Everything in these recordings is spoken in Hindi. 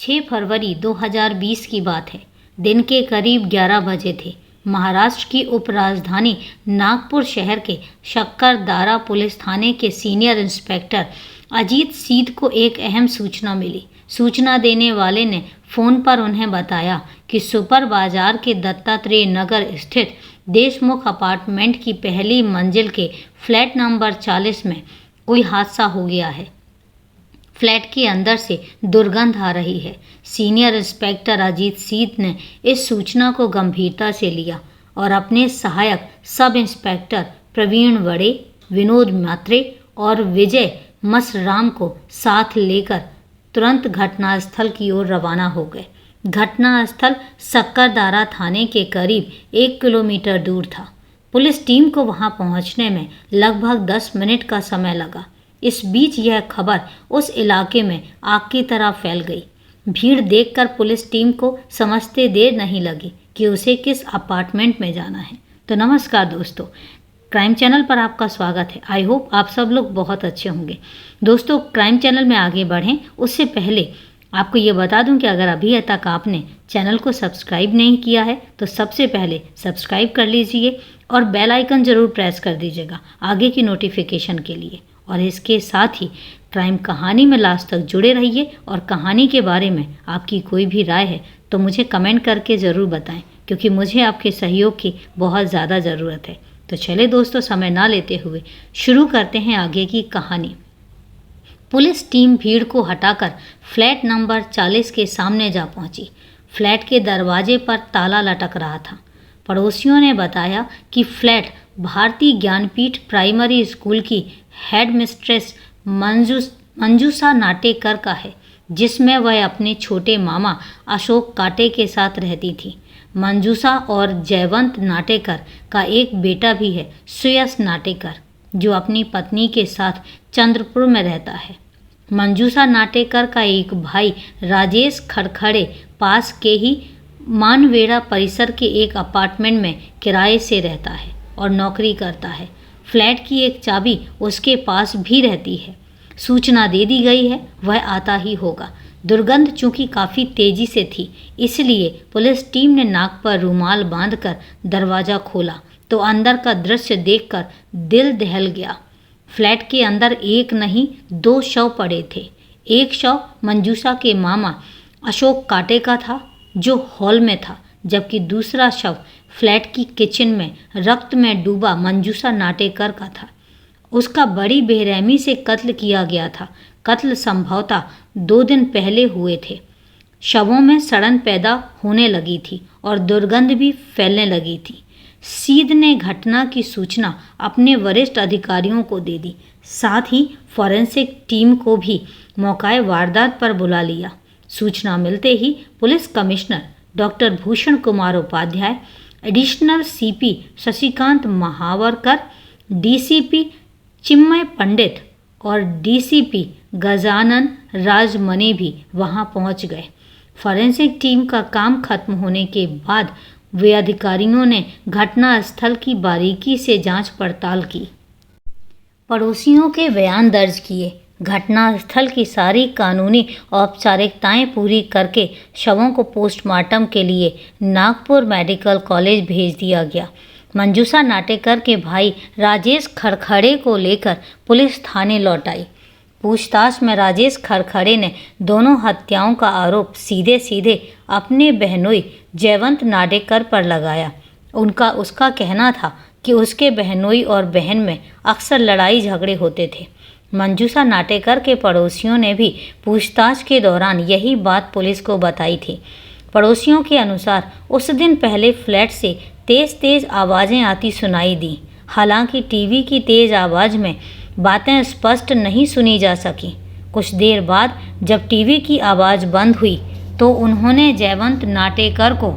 6 फरवरी 2020 की बात है। दिन के करीब 11 बजे थे। महाराष्ट्र की उपराजधानी नागपुर शहर के शक्करदारा पुलिस थाने के सीनियर इंस्पेक्टर अजीत सीध को एक अहम सूचना मिली। सूचना देने वाले ने फ़ोन पर उन्हें बताया कि सुपर बाजार के दत्तात्रेय नगर स्थित देशमुख अपार्टमेंट की पहली मंजिल के फ्लैट नंबर 40 में कोई हादसा हो गया है। फ्लैट के अंदर से दुर्गंध आ रही है। सीनियर इंस्पेक्टर अजीत सीध ने इस सूचना को गंभीरता से लिया और अपने सहायक सब इंस्पेक्टर प्रवीण वड़े, विनोद म्हात्रे और विजय मसराम को साथ लेकर तुरंत घटनास्थल की ओर रवाना हो गए। घटनास्थल शक्करदारा थाने के करीब 1 किलोमीटर दूर था। पुलिस टीम को वहां पहुंचने में लगभग 10 मिनट का समय लगा। इस बीच यह खबर उस इलाके में आग की तरह फैल गई। भीड़ देखकर पुलिस टीम को समझते देर नहीं लगी कि उसे किस अपार्टमेंट में जाना है। तो नमस्कार दोस्तों, क्राइम चैनल पर आपका स्वागत है। आई होप आप सब लोग बहुत अच्छे होंगे। दोस्तों, क्राइम चैनल में आगे बढ़ें उससे पहले आपको ये बता दूं कि अगर अभी तक आपने चैनल को सब्सक्राइब नहीं किया है तो सबसे पहले सब्सक्राइब कर लीजिए और बेल आइकन ज़रूर प्रेस कर दीजिएगा आगे की नोटिफिकेशन के लिए। और इसके साथ ही क्राइम कहानी में लास्ट तक जुड़े रहिए और कहानी के बारे में आपकी कोई भी राय है तो मुझे कमेंट करके ज़रूर बताएं, क्योंकि मुझे आपके सहयोग की बहुत ज़्यादा ज़रूरत है। तो चलिए दोस्तों, समय ना लेते हुए शुरू करते हैं आगे की कहानी। पुलिस टीम भीड़ को हटाकर फ्लैट नंबर 40 के सामने जा पहुंची। फ्लैट के दरवाजे पर ताला लटक रहा था। पड़ोसियों ने बताया कि फ्लैट भारतीय ज्ञानपीठ प्राइमरी स्कूल की हेड मिस्ट्रेस मंजूषा नाटेकर का है, जिसमें वह अपने छोटे मामा अशोक काटे के साथ रहती थी। मंजूषा और जयवंत नाटेकर का एक बेटा भी है, सुयश नाटेकर, जो अपनी पत्नी के साथ चंद्रपुर में रहता है। मंजूषा नाटेकर का एक भाई राजेश खड़खड़े पास के ही मानवेड़ा परिसर के एक अपार्टमेंट में किराए से रहता है और नौकरी करता है। फ्लैट की एक चाबी उसके पास भी रहती है। सूचना दे दी गई है, वह आता ही होगा। दुर्गंध चूंकि काफ़ी तेजी से थी, इसलिए पुलिस टीम ने नाक पर रुमाल बांधकर दरवाज़ा खोला तो अंदर का दृश्य देखकर दिल दहल गया। फ्लैट के अंदर एक नहीं 2 शव पड़े थे। एक शव मंजूषा के मामा अशोक काटे का था, जो हॉल में था, जबकि दूसरा शव फ्लैट की किचन में रक्त में डूबा मंजूषा नाटेकर का था। उसका बड़ी बेरहमी से कत्ल किया गया था। कत्ल संभवतः 2 दिन पहले हुए थे। शवों में सड़न पैदा होने लगी थी और दुर्गंध भी फैलने लगी थी। सीध ने घटना की सूचना अपने वरिष्ठ अधिकारियों को दे दी। साथ ही फॉरेंसिक टीम को भी मौकाए वारदात पर बुला लिया। सूचना मिलते ही police commissioner doctor Bhushan Kumar Upadhyay, additional CP Shashikant Mahavarkar, DCP Chinmay Pandit और डीसीपी गजानन राजमने भी वहां पहुंच गए। फॉरेंसिक टीम का काम खत्म होने के बाद वे अधिकारियों ने घटनास्थल की बारीकी से जांच पड़ताल की, पड़ोसियों के बयान दर्ज किए, घटनास्थल की सारी कानूनी औपचारिकताएं पूरी करके शवों को पोस्टमार्टम के लिए नागपुर मेडिकल कॉलेज भेज दिया गया। मंजूषा नाटेकर के भाई राजेश खड़खड़े को लेकर पुलिस थाने लौट आई। पूछताछ में राजेश खड़खड़े ने दोनों हत्याओं का आरोप सीधे सीधे अपने बहनोई जयवंत नाटेकर पर लगाया। उसका कहना था कि उसके बहनोई और बहन में अक्सर लड़ाई झगड़े होते थे। मंजूषा नाटेकर के पड़ोसियों ने भी पूछताछ के दौरान यही बात पुलिस को बताई थी। पड़ोसियों के अनुसार उस दिन पहले फ्लैट से तेज़ तेज़ आवाज़ें आती सुनाई दी। हालांकि टीवी की तेज़ आवाज़ में बातें स्पष्ट नहीं सुनी जा सकी। कुछ देर बाद जब टीवी की आवाज़ बंद हुई तो उन्होंने जयवंत नाटेकर को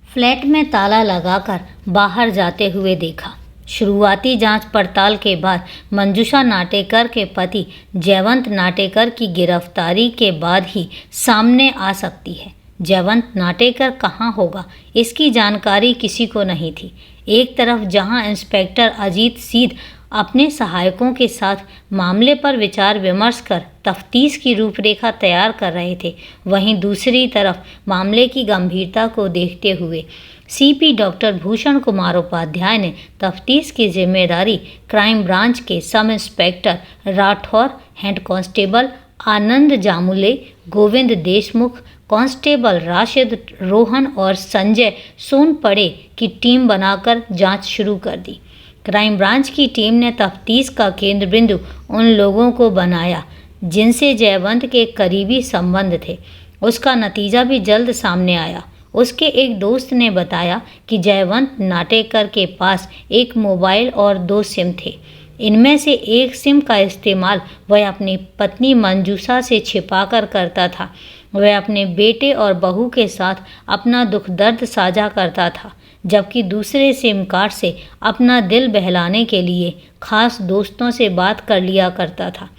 फ्लैट में ताला लगाकर बाहर जाते हुए देखा। शुरुआती जांच पड़ताल के बाद मंजूषा नाटेकर के पति जयवंत नाटेकर की गिरफ्तारी के बाद ही सामने आ सकती है। जयवंत नाटेकर कहाँ होगा, इसकी जानकारी किसी को नहीं थी। एक तरफ जहां इंस्पेक्टर अजीत सीध अपने सहायकों के साथ मामले पर विचार विमर्श कर तफ्तीश की रूपरेखा तैयार कर रहे थे, वहीं दूसरी तरफ मामले की गंभीरता को देखते हुए सीपी डॉक्टर भूषण कुमार उपाध्याय ने तफ्तीश की जिम्मेदारी क्राइम ब्रांच के sub inspector Rathore, head constable Anand Jamule, Govind Deshmukh, constable Rashid Rohan और संजय सोनपड़े की टीम बनाकर जांच शुरू कर दी। क्राइम ब्रांच की टीम ने तफ्तीश का केंद्र बिंदु उन लोगों को बनाया जिनसे जयवंत के करीबी संबंध थे। उसका नतीजा भी जल्द सामने आया। उसके एक दोस्त ने बताया कि जयवंत नाटेकर के पास एक मोबाइल और 2 सिम थे। इनमें से एक सिम का इस्तेमाल वह अपनी पत्नी मंजूषा से छिपाकर करता था। वह अपने बेटे और बहू के साथ अपना दुख दर्द साझा करता था, जबकि दूसरे सिम कार्ड से अपना दिल बहलाने के लिए खास दोस्तों से बात कर लिया करता था।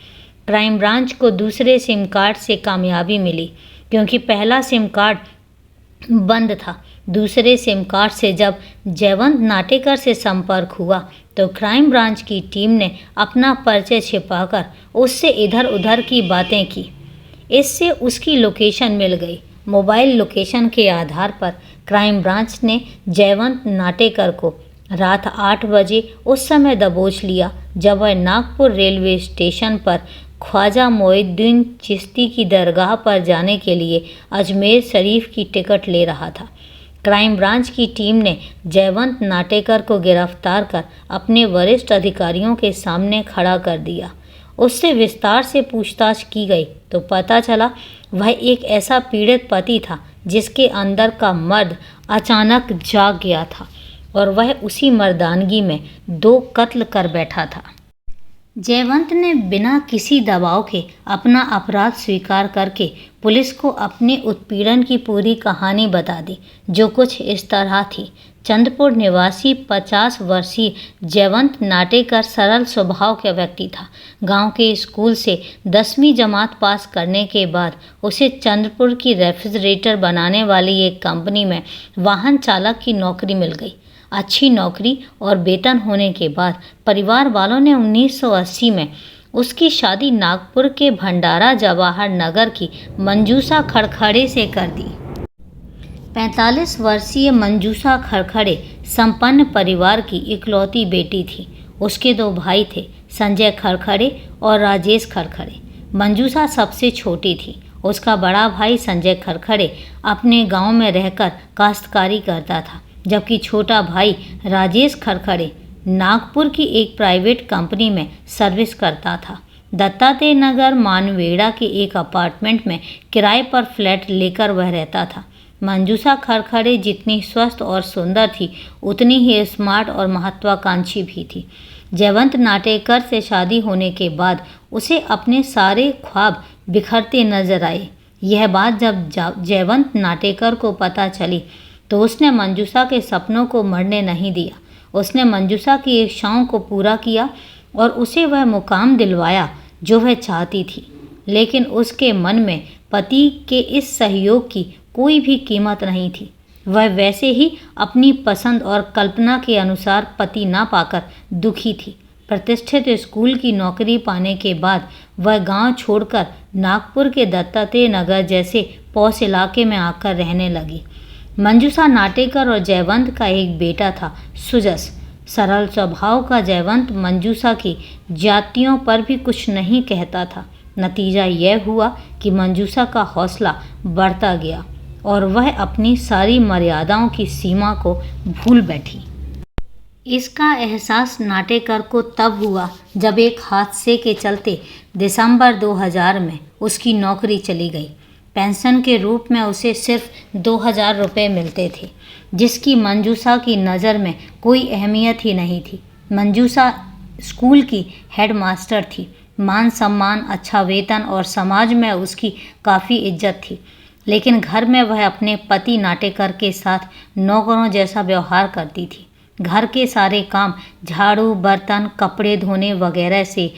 क्राइम ब्रांच को दूसरे सिम कार्ड से कामयाबी मिली क्योंकि पहला सिम कार्ड बंद था। दूसरे सिम कार्ड से जब जयवंत नाटेकर से संपर्क हुआ तो क्राइम ब्रांच की टीम ने अपना परिचय छिपाकर उससे इधर उधर की बातें की। इससे उसकी लोकेशन मिल गई। मोबाइल लोकेशन के आधार पर क्राइम ब्रांच ने जयवंत नाटेकर को रात 8 बजे उस समय दबोच लिया जब वह नागपुर रेलवे स्टेशन पर ख्वाजा मोइनुद्दीन चिश्ती की दरगाह पर जाने के लिए अजमेर शरीफ की टिकट ले रहा था। क्राइम ब्रांच की टीम ने जयवंत नाटेकर को गिरफ्तार कर अपने वरिष्ठ अधिकारियों के सामने खड़ा कर दिया। उससे विस्तार से पूछताछ की गई तो पता चला वह एक ऐसा पीड़ित पति था जिसके अंदर का मर्द अचानक जाग गया था और वह उसी मर्दानगी में 2 कत्ल कर बैठा था। जयवंत ने बिना किसी दबाव के अपना अपराध स्वीकार करके पुलिस को अपने उत्पीड़न की पूरी कहानी बता दी, जो कुछ इस तरह थी। चंद्रपुर निवासी 50 वर्षीय जयवंत नाटेकर सरल स्वभाव का व्यक्ति था। गांव के स्कूल से 10वीं जमात पास करने के बाद उसे चंद्रपुर की रेफ्रिजरेटर बनाने वाली एक कंपनी में वाहन चालक की नौकरी मिल गई। अच्छी नौकरी और वेतन होने के बाद परिवार वालों ने 1980 में उसकी शादी नागपुर के भंडारा जवाहर नगर की मंजूषा खड़खड़े से कर दी। 45 वर्षीय मंजूषा खड़खड़े संपन्न परिवार की इकलौती बेटी थी। उसके 2 भाई थे, संजय खड़खड़े और राजेश खड़खड़े। मंजूषा सबसे छोटी थी। उसका बड़ा भाई संजय खड़खड़े अपने गांव में रहकर काश्तकारी करता था, जबकि छोटा भाई राजेश खड़खड़े नागपुर की एक प्राइवेट कंपनी में सर्विस करता था। दत्तात्रेय नगर मानवेड़ा के एक अपार्टमेंट में किराए पर फ्लैट लेकर वह रहता था। मंजूषा खड़खड़े जितनी स्वस्थ और सुंदर थी, उतनी ही स्मार्ट और महत्वाकांक्षी भी थी। जयवंत नाटेकर से शादी होने के बाद उसे अपने सारे ख्वाब बिखरते नजर आए। यह बात जब जयवंत नाटेकर को पता चली तो उसने मंजूषा के सपनों को मरने नहीं दिया। उसने मंजूषा की इच्छाओं को पूरा किया और उसे वह मुकाम दिलवाया जो वह चाहती थी। लेकिन उसके मन में पति के इस सहयोग की कोई भी कीमत नहीं थी। वह वैसे ही अपनी पसंद और कल्पना के अनुसार पति ना पाकर दुखी थी। प्रतिष्ठित स्कूल की नौकरी पाने के बाद वह गांव छोड़कर नागपुर के दत्तात्रेय नगर जैसे पॉश इलाके में आकर रहने लगी। मंजूषा नाटेकर और जयवंत का एक बेटा था, सुजस। सरल स्वभाव का जयवंत मंजूषा की जातियों पर भी कुछ नहीं कहता था। नतीजा यह हुआ कि मंजूषा का हौसला बढ़ता गया और वह अपनी सारी मर्यादाओं की सीमा को भूल बैठी। इसका एहसास नाटेकर को तब हुआ जब एक हादसे के चलते दिसंबर 2000 में उसकी नौकरी चली गई। पेंशन के रूप में उसे सिर्फ 2000 रुपये मिलते थे, जिसकी मंजूषा की नज़र में कोई अहमियत ही नहीं थी। मंजूषा स्कूल की हेडमास्टर थी। मान सम्मान, अच्छा वेतन और समाज में उसकी काफ़ी इज्जत थी। लेकिन घर में वह अपने पति नाटेकर के साथ नौकरों जैसा व्यवहार करती थी। घर के सारे काम, झाड़ू, बर्तन, कपड़े धोने वगैरह से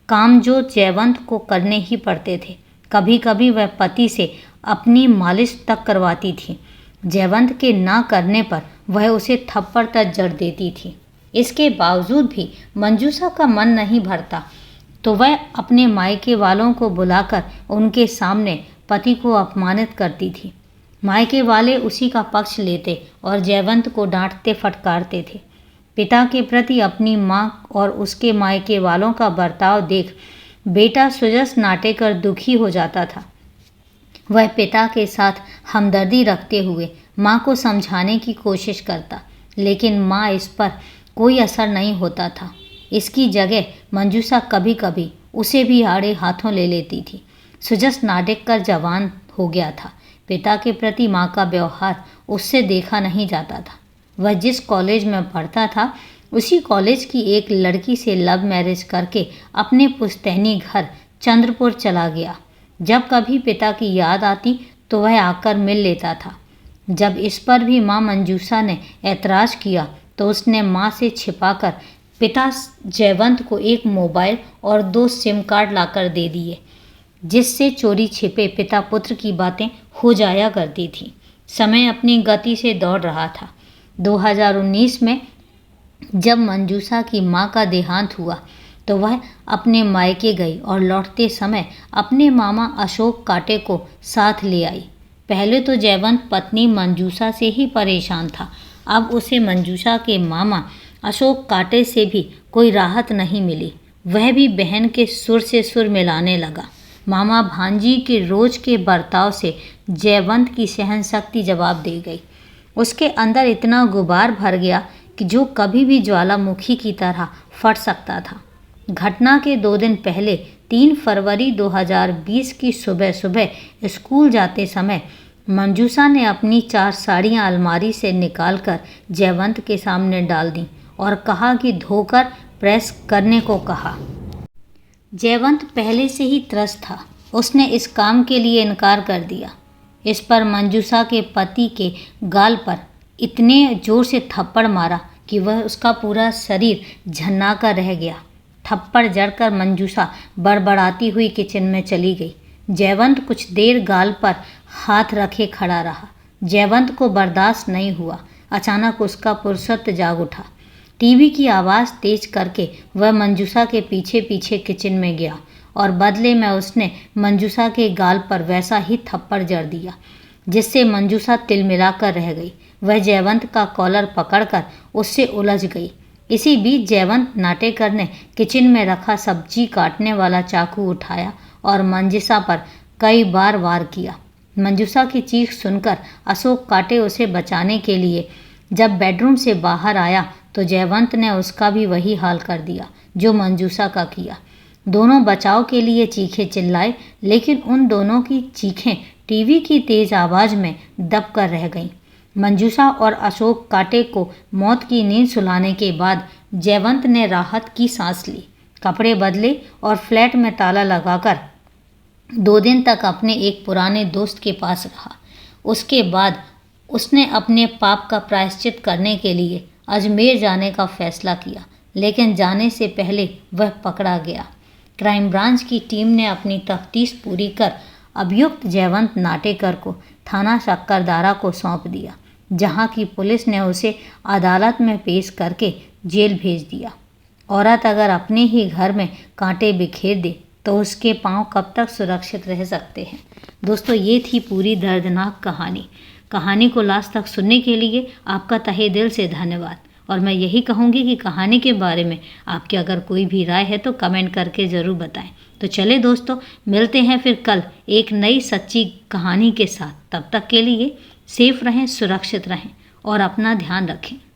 काम जो जयवंत को करने ही पड़ते थे। कभी कभी वह पति से अपनी मालिश तक करवाती थी। जयवंत के ना करने पर वह उसे थप्पड़ तक जड़ देती थी। इसके बावजूद भी मंजूषा का मन नहीं भरता तो वह अपने मायके वालों को बुलाकर उनके सामने पति को अपमानित करती थी। मायके वाले उसी का पक्ष लेते और जयवंत को डांटते फटकारते थे। पिता के प्रति अपनी मां और उसके मायके वालों का बर्ताव देख बेटा सुजस नाटेकर दुखी हो जाता था। वह पिता के साथ हमदर्दी रखते हुए मां को समझाने की कोशिश करता, लेकिन मां इस पर कोई असर नहीं होता था। इसकी जगह मंजूषा कभी कभी उसे भी आड़े हाथों ले लेती थी। सुजस नाटेकर जवान हो गया था। पिता के प्रति मां का व्यवहार उससे देखा नहीं जाता था। वह जिस कॉलेज में पढ़ता था उसी कॉलेज की एक लड़की से लव मैरिज करके अपने पुश्तैनी घर चंद्रपुर चला गया। जब कभी पिता की याद आती तो वह आकर मिल लेता था। जब इस पर भी मां मंजूषा ने ऐतराज़ किया तो उसने मां से छिपाकर पिता जयवंत को एक मोबाइल और 2 सिम कार्ड लाकर दे दिए, जिससे चोरी छिपे पिता पुत्र की बातें हो जाया करती थी। समय अपनी गति से दौड़ रहा था। 2019 में जब मंजूषा की मां का देहांत हुआ तो वह अपने मायके गई और लौटते समय अपने मामा अशोक काटे को साथ ले आई। पहले तो जयवंत पत्नी मंजूषा से ही परेशान था। अब उसे मंजूषा के मामा अशोक काटे से भी कोई राहत नहीं मिली। वह भी बहन के सुर से सुर मिलाने लगा। मामा भांजी के रोज के बर्ताव से जयवंत की सहनशक्ति जवाब दे गई। उसके अंदर इतना गुबार भर गया कि जो कभी भी ज्वालामुखी की तरह फट सकता था। घटना के 2 दिन पहले 3 फरवरी 2020 की सुबह सुबह स्कूल जाते समय मंजूषा ने अपनी 4 साड़ियाँ अलमारी से निकालकर जयवंत के सामने डाल दी और कहा कि धोकर प्रेस करने को कहा। जयवंत पहले से ही त्रस्त था। उसने इस काम के लिए इनकार कर दिया। इस पर मंजूषा के पति के गाल पर इतने जोर से थप्पड़ मारा कि वह उसका पूरा शरीर झन्नाकर रह गया। थप्पड़ जड़कर मंजूषा बड़बड़ाती हुई किचन में चली गई। जयवंत कुछ देर गाल पर हाथ रखे खड़ा रहा। जयवंत को बर्दाश्त नहीं हुआ। अचानक उसका पुरुषत्व जाग उठा। टीवी की आवाज़ तेज करके वह मंजूषा के पीछे पीछे किचन में गया और बदले में उसने मंजूषा के गाल पर वैसा ही थप्पड़ जड़ दिया जिससे मंजूषा तिलमिलाकर रह गई। वह जयवंत का कॉलर पकड़कर उससे उलझ गई। इसी बीच जयवंत नाटेकर ने किचन में रखा सब्जी काटने वाला चाकू उठाया और मंजूषा पर कई बार वार किया। मंजूषा की चीख सुनकर अशोक काटे उसे बचाने के लिए जब बेडरूम से बाहर आया तो जयवंत ने उसका भी वही हाल कर दिया जो मंजूषा का किया। दोनों बचाव के लिए चीखे चिल्लाए, लेकिन उन दोनों की चीखें टीवी की तेज आवाज़ में दब कर रह गईं। मंजूषा और अशोक काटे को मौत की नींद सुलाने के बाद जयवंत ने राहत की सांस ली, कपड़े बदले और फ्लैट में ताला लगाकर 2 दिन तक अपने एक पुराने दोस्त के पास रहा। उसके बाद उसने अपने पाप का प्रायश्चित करने के लिए अजमेर जाने का फैसला किया, लेकिन जाने से पहले वह पकड़ा गया। क्राइम ब्रांच की टीम ने अपनी तफ्तीश पूरी कर अभियुक्त जयवंत नाटेकर को थाना शक्करदारा को सौंप दिया, जहां की पुलिस ने उसे अदालत में पेश करके जेल भेज दिया। औरत अगर अपने ही घर में कांटे बिखेर दे तो उसके पांव कब तक सुरक्षित रह सकते हैं। दोस्तों, ये थी पूरी दर्दनाक कहानी को लास्ट तक सुनने के लिए आपका तहे दिल से धन्यवाद। और मैं यही कहूँगी कि कहानी के बारे में आपकी अगर कोई भी राय है तो कमेंट करके ज़रूर बताएं। तो चले दोस्तों, मिलते हैं फिर कल एक नई सच्ची कहानी के साथ। तब तक के लिए सेफ रहें, सुरक्षित रहें और अपना ध्यान रखें।